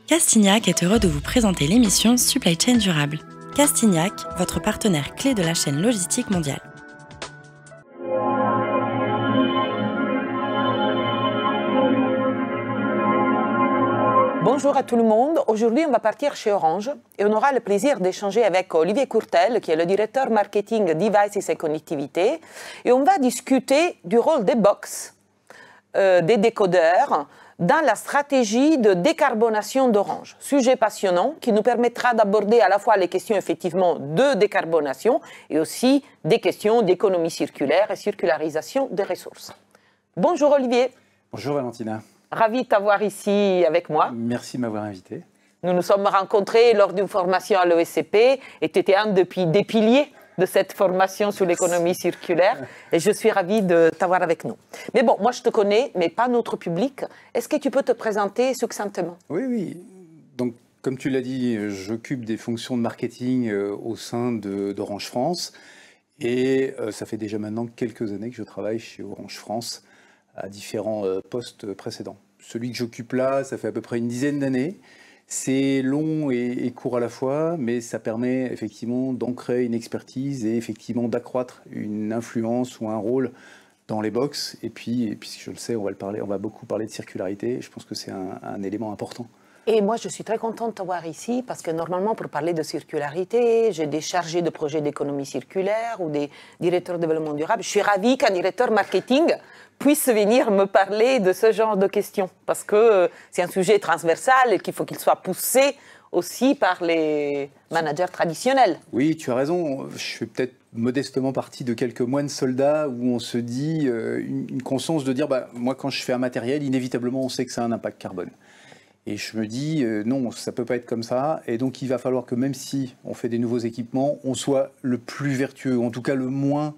Castignac est heureux de vous présenter l'émission Supply Chain Durable. Castignac, votre partenaire clé de la chaîne logistique mondiale. Bonjour à tout le monde. Aujourd'hui, on va partir chez Orange et on aura le plaisir d'échanger avec Olivier Courtel, qui est le directeur marketing Devices et Connectivité. Et on va discuter du rôle des box, des décodeurs, dans la stratégie de décarbonation d'Orange. Sujet passionnant qui nous permettra d'aborder à la fois les questions effectivement de décarbonation et aussi des questions d'économie circulaire et circularisation des ressources. Bonjour Olivier. Bonjour Valentina. Ravi de t'avoir ici avec moi. Merci de m'avoir invité. Nous nous sommes rencontrés lors d'une formation à l'ESCP et tu étais un des piliers de cette formation sur l'économie circulaire et je suis ravie de t'avoir avec nous. Mais bon, moi je te connais, mais pas notre public. Est-ce que tu peux te présenter succinctement? Oui. Donc, comme tu l'as dit, j'occupe des fonctions de marketing au sein d'Orange France et ça fait déjà maintenant quelques années que je travaille chez Orange France à différents postes précédents. Celui que j'occupe là, ça fait à peu près une dizaine d'années. C'est long et court à la fois, mais ça permet effectivement d'ancrer une expertise et effectivement d'accroître une influence ou un rôle dans les box. Et puis, puisque je le sais, on va beaucoup parler de circularité. Je pense que c'est un élément important. Et moi, je suis très contente de t'avoir ici parce que normalement, pour parler de circularité, j'ai des chargés de projets d'économie circulaire ou des directeurs de développement durable. Je suis ravie qu'un directeur marketing puisse venir me parler de ce genre de questions parce que c'est un sujet transversal et qu'il faut qu'il soit poussé aussi par les managers traditionnels. Oui, tu as raison. Je fais peut-être modestement partie de quelques moines soldats où on se dit une conscience de dire moi, quand je fais un matériel, inévitablement, on sait que ça a un impact carbone. Et je me dis, non, ça ne peut pas être comme ça. Et donc, il va falloir que même si on fait des nouveaux équipements, on soit le plus vertueux, en tout cas le moins,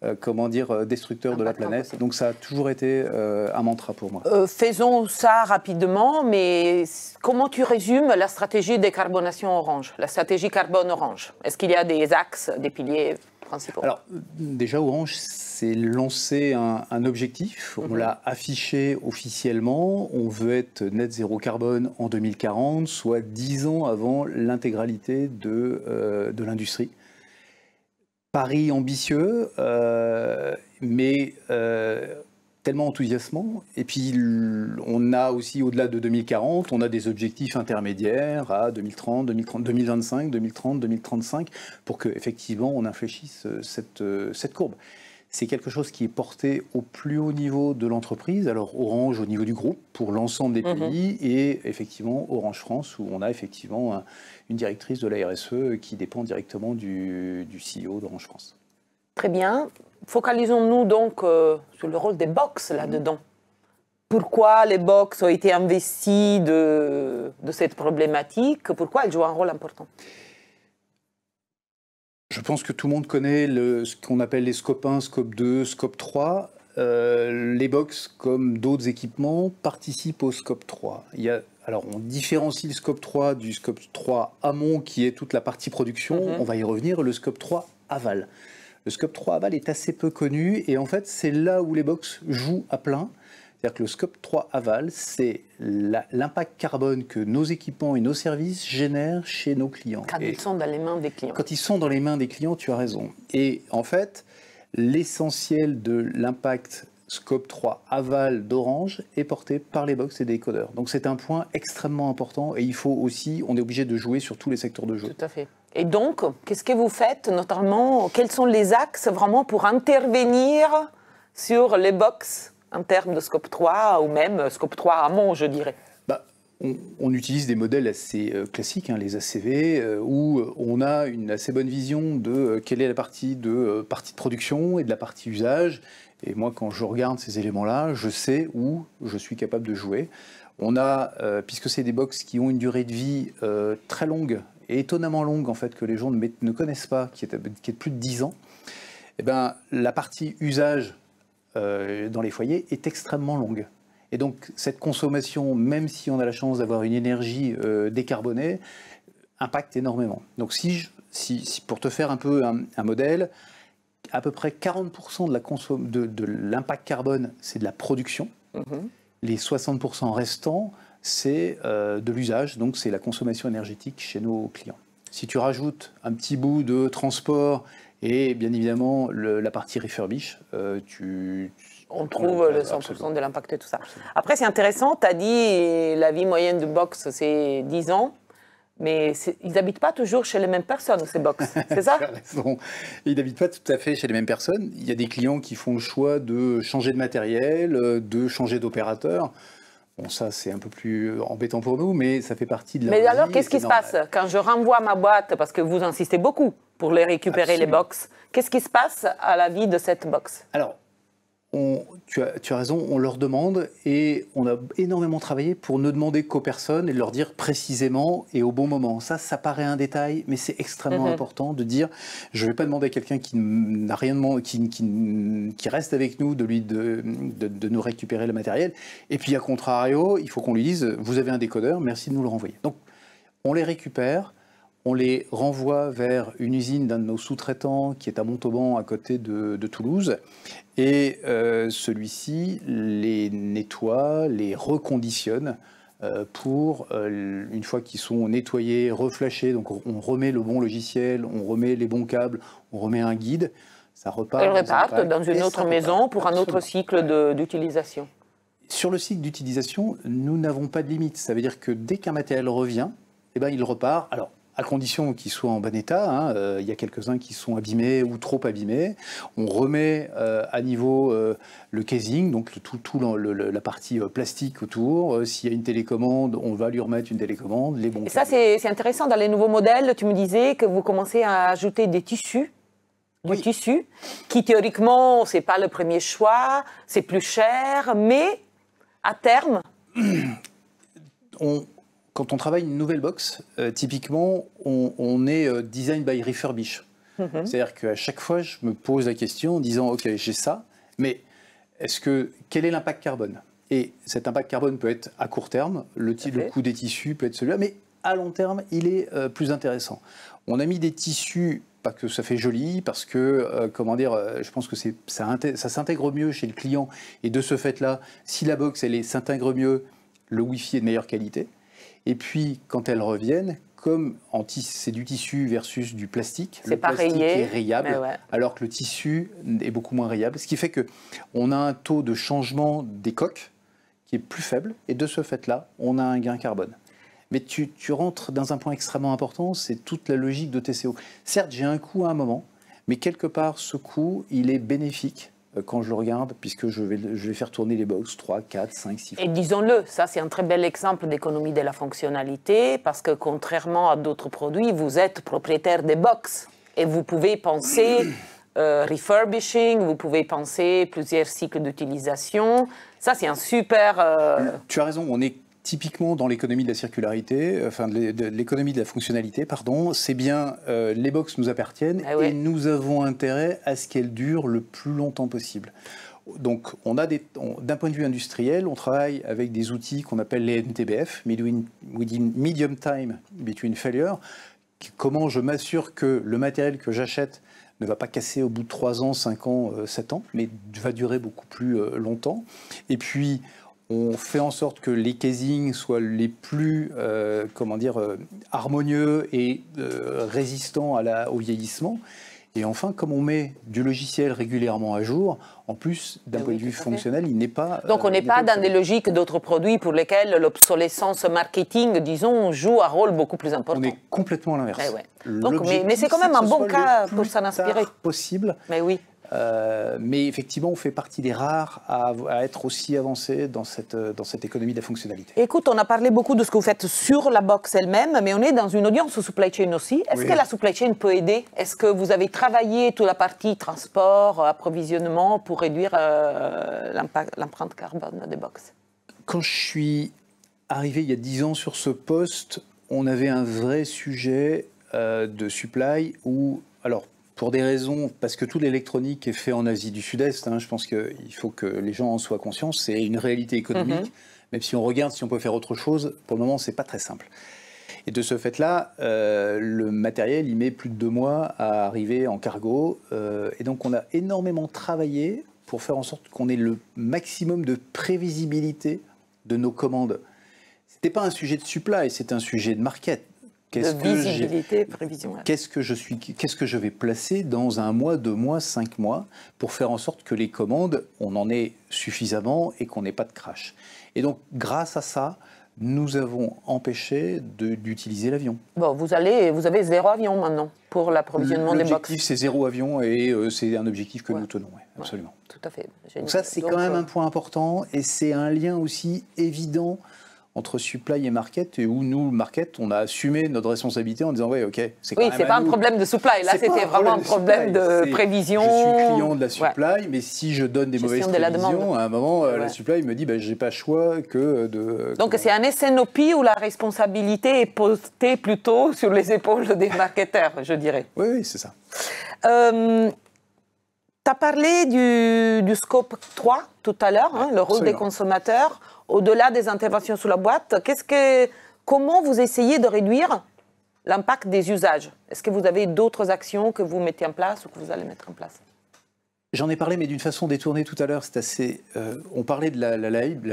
destructeur de la planète. Possible. Donc, ça a toujours été un mantra pour moi. Faisons ça rapidement, mais comment tu résumes la stratégie de décarbonation Orange, la stratégie carbone Orange? Est-ce qu'il y a des axes, des piliers principaux? Alors, déjà, Orange s'est lancé un objectif. On l'a affiché officiellement. On veut être net zéro carbone en 2040, soit 10 ans avant l'intégralité de l'industrie. Pari ambitieux, mais tellement enthousiasmant. Et puis, on a aussi, au-delà de 2040, on a des objectifs intermédiaires à 2030, 2025, 2030, 2035, pour qu'effectivement, on infléchisse cette courbe. C'est quelque chose qui est porté au plus haut niveau de l'entreprise, alors Orange au niveau du groupe, pour l'ensemble des pays, et effectivement Orange France, où on a effectivement une directrice de la RSE qui dépend directement du CEO d'Orange France. Très bien. Focalisons-nous donc sur le rôle des box là-dedans. Pourquoi les box ont été investis de cette problématique? Pourquoi elles jouent un rôle important? Je pense que tout le monde connaît ce qu'on appelle les scope 1, scope 2, scope 3. Les box, comme d'autres équipements, participent au scope 3. Alors, on différencie le scope 3 du scope 3 amont, qui est toute la partie production. On va y revenir. Le scope 3 aval. Le scope 3 aval est assez peu connu. Et en fait, c'est là où les box jouent à plein. C'est-à-dire que le scope 3 aval, c'est l'impact carbone que nos équipements et nos services génèrent chez nos clients. Quand ils sont dans les mains des clients. Quand ils sont dans les mains des clients, tu as raison. Et en fait, l'essentiel de l'impact scope 3 aval d'Orange est porté par les box et des décodeurs. Donc c'est un point extrêmement important et il faut aussi, on est obligé de jouer sur tous les secteurs de jeu. Tout à fait. Et donc, qu'est-ce que vous faites notamment? Quels sont les axes vraiment pour intervenir sur les box en termes de scope 3 ou même scope 3 amont, je dirais? On utilise des modèles assez classiques, les ACV, où on a une assez bonne vision de quelle est la partie de production et de la partie usage. Et moi, quand je regarde ces éléments-là, je sais où je suis capable de jouer. On a, puisque c'est des box qui ont une durée de vie très longue, et étonnamment longue en fait, que les gens ne connaissent pas, qui est de plus de 10 ans, eh ben, la partie usage dans les foyers est extrêmement longue. Et donc cette consommation, même si on a la chance d'avoir une énergie décarbonée, impacte énormément. Donc pour te faire un peu un modèle, à peu près 40% de l'impact carbone, c'est de la production. Les 60% restants, c'est de l'usage, donc c'est la consommation énergétique chez nos clients. Si tu rajoutes un petit bout de transport et bien évidemment la partie refurbish, on trouve le 100% de l'impact et tout ça. Après, c'est intéressant, tu as dit la vie moyenne de box, c'est 10 ans. Mais ils n'habitent pas toujours chez les mêmes personnes, ces box, c'est ça? Ils n'habitent pas tout à fait chez les mêmes personnes. Il y a des clients qui font le choix de changer de matériel, de changer d'opérateur. Bon, ça, c'est un peu plus embêtant pour nous, mais ça fait partie de la vie. Mais alors, qu'est-ce qui se passe quand je renvoie ma boîte, parce que vous insistez beaucoup pour les récupérer, Absolument. Les box, qu'est-ce qui se passe à la vie de cette box? Alors, tu as raison, on leur demande et on a énormément travaillé pour ne demander qu'aux personnes et leur dire précisément et au bon moment. Ça paraît un détail, mais c'est extrêmement important de dire je ne vais pas demander à quelqu'un qui n'a rien demandé, qui reste avec nous de nous récupérer le matériel. Et puis, à contrario, il faut qu'on lui dise vous avez un décodeur, merci de nous le renvoyer. Donc, on les récupère. On les renvoie vers une usine d'un de nos sous-traitants qui est à Montauban, à côté de Toulouse. Et celui-ci les nettoie, les reconditionne pour, une fois qu'ils sont nettoyés, reflashés, donc on remet le bon logiciel, on remet les bons câbles, on remet un guide, ça repart. Elles repartent dans une autre maison pour un autre cycle d'utilisation. Sur le cycle d'utilisation, nous n'avons pas de limite. Ça veut dire que dès qu'un matériel revient, eh ben, il repart. Alors, à condition qu'ils soient en bon état. Il y a quelques-uns qui sont abîmés ou trop abîmés. On remet à niveau le casing, donc la partie plastique autour. S'il y a une télécommande, on va lui remettre une télécommande. Les bons Et ça, c'est intéressant. Dans les nouveaux modèles, tu me disais que vous commencez à ajouter des tissus. Du tissu, qui théoriquement, ce n'est pas le premier choix, c'est plus cher, mais à terme... Quand on travaille une nouvelle box, typiquement, on est design by refurbish. C'est-à-dire qu'à chaque fois, je me pose la question en disant « Ok, j'ai ça, mais quel est l'impact carbone ?» Et cet impact carbone peut être à court terme, le coût des tissus peut être celui-là, mais à long terme, il est plus intéressant. On a mis des tissus, pas que ça fait joli, parce que, je pense que ça s'intègre mieux chez le client. Et de ce fait-là, si la box, s'intègre mieux, le Wi-Fi est de meilleure qualité. Et puis, quand elles reviennent, comme c'est du tissu versus du plastique, le plastique est rayable, alors que le tissu est beaucoup moins rayable. Ce qui fait qu'on a un taux de changement des coques qui est plus faible, et de ce fait-là, on a un gain carbone. Mais tu rentres dans un point extrêmement important, c'est toute la logique de TCO. Certes, j'ai un coût à un moment, mais quelque part, ce coût, il est bénéfique quand je le regarde, puisque je vais faire tourner les box 3, 4, 5, 6 fois. Et disons-le, ça c'est un très bel exemple d'économie de la fonctionnalité, parce que contrairement à d'autres produits, vous êtes propriétaire des box, et vous pouvez penser refurbishing, vous pouvez penser plusieurs cycles d'utilisation. Ça c'est un super... Tu as raison, on est typiquement dans l'économie de la circularité, enfin de l'économie de la fonctionnalité, pardon, c'est bien les box nous appartiennent et nous avons intérêt à ce qu'elles durent le plus longtemps possible. Donc, d'un point de vue industriel, on travaille avec des outils qu'on appelle les MTBF, Medium Time Between Failure. Comment je m'assure que le matériel que j'achète ne va pas casser au bout de 3 ans, 5 ans, 7 ans, mais va durer beaucoup plus longtemps. Et puis, on fait en sorte que les casings soient les plus harmonieux et résistants au vieillissement. Et enfin, comme on met du logiciel régulièrement à jour, en plus, d'un point de vue fonctionnel, il n'est pas... Donc on n'est pas dans des logiques d'autres produits pour lesquels l'obsolescence marketing, disons, joue un rôle beaucoup plus important. On est complètement à l'inverse. Mais c'est quand même un bon cas pour s'en inspirer. Possible. Mais oui. Mais effectivement, on fait partie des rares à être aussi avancés dans cette économie de la fonctionnalité. Écoute, on a parlé beaucoup de ce que vous faites sur la box elle-même, mais on est dans une audience supply chain aussi. Est-ce que la supply chain peut aider? Est-ce que vous avez travaillé toute la partie transport, approvisionnement pour réduire l'empreinte carbone des box? Quand je suis arrivé il y a 10 ans sur ce poste, on avait un vrai sujet de supply où... Pour des raisons, parce que toute l'électronique est faite en Asie du Sud-Est, je pense qu'il faut que les gens en soient conscients, c'est une réalité économique, même si on regarde si on peut faire autre chose, pour le moment, c'est pas très simple. Et de ce fait-là, le matériel, il met plus de 2 mois à arriver en cargo, et donc on a énormément travaillé pour faire en sorte qu'on ait le maximum de prévisibilité de nos commandes. n'est pas un sujet de supply, c'est un sujet de market. Visibilité, prévision. Qu'est-ce que je vais placer dans 1 mois, 2 mois, 5 mois pour faire en sorte que les commandes, on en ait suffisamment et qu'on n'ait pas de crash. Et donc, grâce à ça, nous avons empêché d'utiliser l'avion. Bon, vous avez 0 avion maintenant pour l'approvisionnement des box. L'objectif, c'est 0 avion et c'est un objectif que nous tenons, absolument. Tout à fait. Donc ça, c'est quand même un point important et c'est un lien aussi évident entre supply et market, et où nous, le market, on a assumé notre responsabilité en disant, ok, c'est quand même c'est pas un problème de supply, là c'était vraiment un problème de prévision. Je suis client de la supply, mais si je donne des mauvaises prévisions, à un moment, la supply me dit, j'ai pas le choix que de... Donc c'est un SNOP où la responsabilité est postée plutôt sur les épaules des marketeurs, je dirais. Oui, c'est ça. Tu as parlé du scope 3 tout à l'heure, le rôle des consommateurs. Au-delà des interventions sous la boîte, comment vous essayez de réduire l'impact des usages? Est-ce que vous avez d'autres actions que vous mettez en place ou que vous allez mettre en place? J'en ai parlé, mais d'une façon détournée tout à l'heure. C'est assez. On parlait de la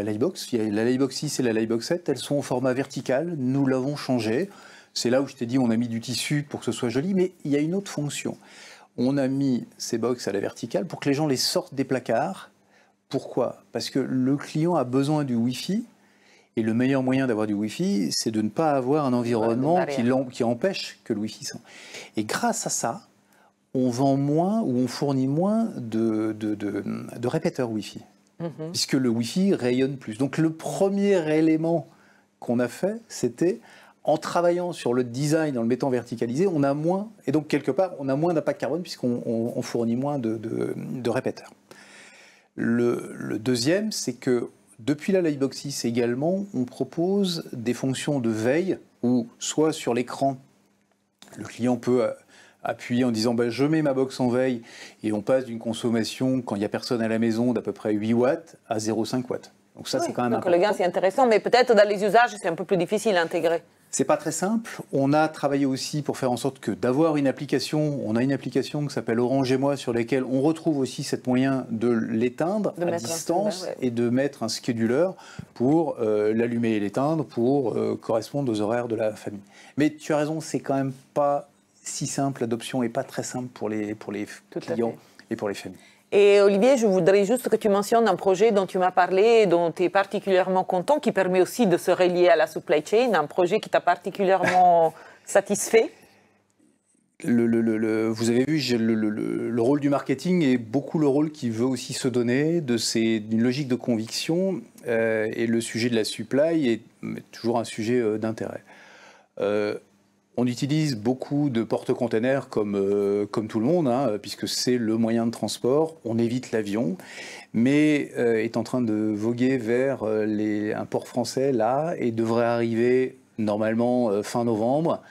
Livebox. Il y a la Livebox 6 et la Livebox 7. Elles sont au format vertical. Nous l'avons changé. C'est là où je t'ai dit on a mis du tissu pour que ce soit joli, mais il y a une autre fonction. On a mis ces box à la verticale pour que les gens les sortent des placards. Pourquoi? Parce que le client a besoin du Wi-Fi, et le meilleur moyen d'avoir du Wi-Fi, c'est de ne pas avoir un environnement qui empêche que le Wi-Fi s'en... Et grâce à ça, on vend moins ou on fournit moins de répéteurs Wi-Fi, puisque le Wi-Fi rayonne plus. Donc le premier élément qu'on a fait, c'était en travaillant sur le design, en le mettant verticalisé, on a moins, et donc quelque part, on a moins d'impact carbone puisqu'on fournit moins de répéteurs. Le deuxième, c'est que depuis la Livebox 6 également, on propose des fonctions de veille où soit sur l'écran, le client peut appuyer en disant je mets ma box en veille et on passe d'une consommation quand il n'y a personne à la maison d'à peu près 8 watts à 0,5 watts. Donc ça, c'est quand même important. Le gain, c'est intéressant, mais peut-être dans les usages, c'est un peu plus difficile à intégrer. C'est pas très simple. On a travaillé aussi pour faire en sorte que d'avoir une application, on a une application qui s'appelle Orange et moi sur laquelle on retrouve aussi cet moyen de l'éteindre à distance et de mettre un scheduler pour l'allumer et l'éteindre pour correspondre aux horaires de la famille. Mais tu as raison, c'est quand même pas si simple, l'adoption n'est pas très simple pour les clients et pour les familles. Et Olivier, je voudrais juste que tu mentionnes un projet dont tu m'as parlé, dont tu es particulièrement content, qui permet aussi de se relier à la supply chain, un projet qui t'a particulièrement satisfait. Vous avez vu, le rôle du marketing est beaucoup le rôle qu'il veut aussi se donner, d'une logique de conviction, et le sujet de la supply est toujours un sujet d'intérêt. On utilise beaucoup de porte-containers comme tout le monde, puisque c'est le moyen de transport. On évite l'avion, mais est en train de voguer vers un port français là et devrait arriver normalement fin novembre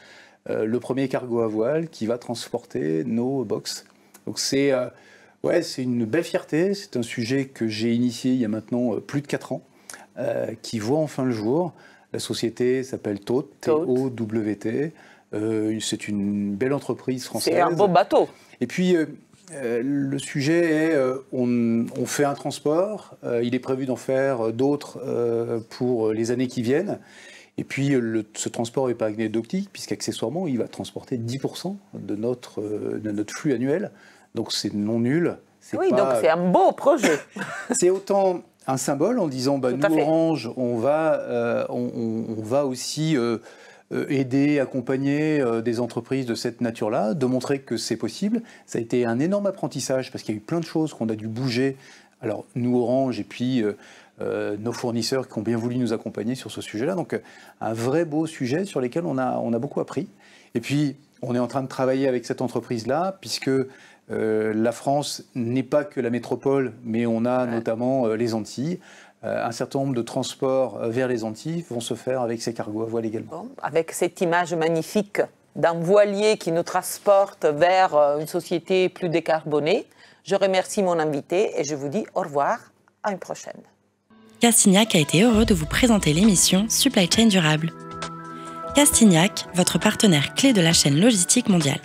le premier cargo à voile qui va transporter nos box. Donc c'est une belle fierté. C'est un sujet que j'ai initié il y a maintenant plus de 4 ans, qui voit enfin le jour. La société s'appelle TOWT, T-O-W-T. C'est une belle entreprise française. C'est un beau bateau. Et puis, le sujet est, on fait un transport, il est prévu d'en faire d'autres pour les années qui viennent. Et puis, ce transport n'est pas anecdotique, puisqu'accessoirement, il va transporter 10% de notre flux annuel. Donc, c'est non nul. Oui, donc c'est un beau projet. C'est autant un symbole en disant, nous, Orange, on va aussi... aider, accompagner des entreprises de cette nature-là, de montrer que c'est possible. Ça a été un énorme apprentissage parce qu'il y a eu plein de choses qu'on a dû bouger. Alors, nous, Orange, et puis nos fournisseurs qui ont bien voulu nous accompagner sur ce sujet-là. Donc, un vrai beau sujet sur lequel on a beaucoup appris. Et puis, on est en train de travailler avec cette entreprise-là, puisque la France n'est pas que la métropole, mais on a notamment les Antilles. Un certain nombre de transports vers les Antilles vont se faire avec ces cargos à voile également. Bon, avec cette image magnifique d'un voilier qui nous transporte vers une société plus décarbonée, je remercie mon invité et je vous dis au revoir, à une prochaine. Castignac a été heureux de vous présenter l'émission Supply Chain Durable. Castignac, votre partenaire clé de la chaîne logistique mondiale.